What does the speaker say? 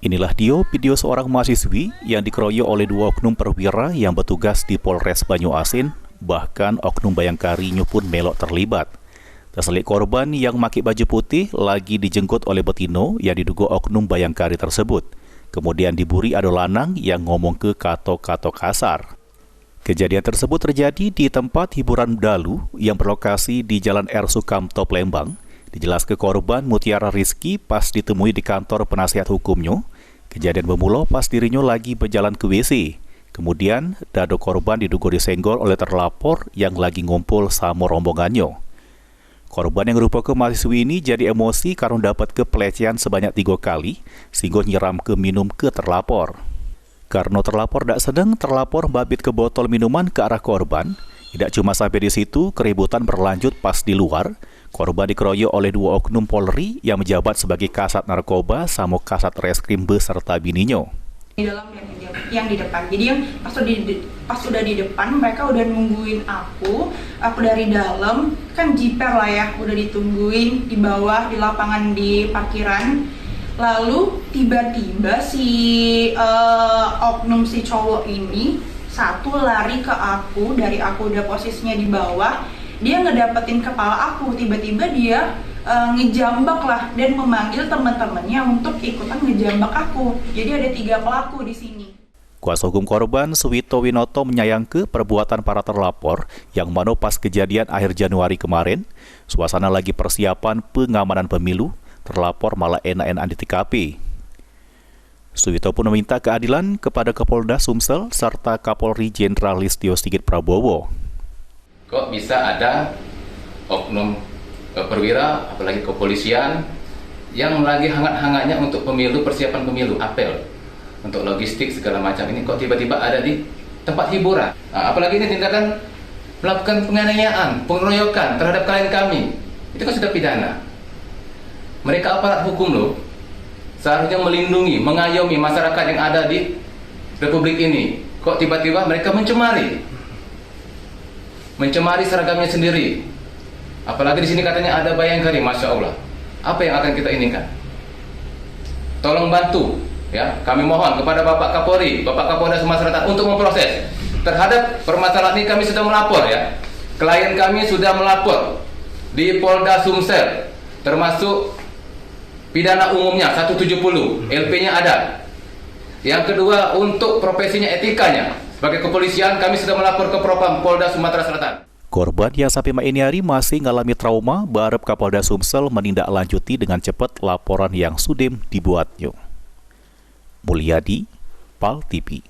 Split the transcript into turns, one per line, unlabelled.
Inilah video seorang mahasiswi yang dikeroyok oleh dua oknum perwira yang bertugas di Polres Banyuasin, bahkan oknum Bayangkarinya pun melok terlibat. Terselik korban yang maki baju putih lagi dijenggot oleh betino yang diduga oknum Bayangkari tersebut. Kemudian diburi ada lanang yang ngomong ke kato-kato kasar. Kejadian tersebut terjadi di tempat hiburan dalu yang berlokasi di Jalan R. Sukamto, Palembang. Dijelas ke korban Mutiara Rizky pas ditemui di kantor penasihat hukumnya. Kejadian bermula pas dirinya lagi berjalan ke WC. Kemudian, dado korban diduga disenggol oleh terlapor yang lagi ngumpul sama rombongannya. Korban yang merupakan mahasiswi ini jadi emosi karena dapat kepelecehan sebanyak 3 kali, sehingga nyiram ke minum ke terlapor. Karena terlapor tak sedang, terlapor babit ke botol minuman ke arah korban. Tidak cuma sampai di situ, keributan berlanjut pas di luar. Korban dikeroyok oleh 2 oknum Polri yang menjabat sebagai kasat narkoba sama kasat reskrim beserta bininya.
Di dalam yang di depan. Jadi yang pas udah di depan mereka udah nungguin aku dari dalam kan jiper lah ya, udah ditungguin di bawah di lapangan di parkiran. Lalu tiba-tiba si oknum si cowok ini satu lari ke aku, dari aku udah posisinya di bawah, dia ngedapetin kepala aku, tiba-tiba dia ngejambak lah dan memanggil teman-temannya untuk ikutan ngejambak aku. Jadi ada 3 pelaku di sini.
Kuasa hukum korban Suwito Winoto menyayangkan perbuatan para terlapor yang mana pas kejadian akhir Januari kemarin, suasana lagi persiapan pengamanan pemilu, terlapor malah enak-enakan di TKP. Suwito pun meminta keadilan kepada Kapolda Sumsel serta Kapolri Jenderal Listio Sigit Prabowo.
Kok bisa ada oknum perwira, apalagi kepolisian, yang lagi hangat-hangatnya untuk pemilu, persiapan pemilu, apel, untuk logistik segala macam ini, kok tiba-tiba ada di tempat hiburan. Apalagi ini tindakan melakukan penganiayaan, pengeroyokan terhadap klien kami, itu kan sudah pidana. Mereka aparat hukum loh, seharusnya melindungi, mengayomi masyarakat yang ada di Republik ini. Kok tiba-tiba mereka mencemari seragamnya sendiri. Apalagi di sini katanya ada Bayangkari, Masya Allah. Apa yang akan kita inginkan? Tolong bantu, ya. Kami mohon kepada Bapak Kapolri, Bapak Kapolda Sumatera Selatan untuk memproses terhadap permasalahan ini. Kami sudah melapor, ya. Klien kami sudah melapor di Polda Sumsel, termasuk pidana umumnya 170, LP-nya ada. Yang kedua, untuk profesinya, etikanya, sebagai kepolisian kami sudah melapor ke Propam Polda Sumatera Selatan.
Korban yang sampai ini hari masih mengalami trauma, berharap Kapolda Sumsel menindaklanjuti dengan cepat laporan yang sudah dibuatnya. Mulyadi, PAL TV.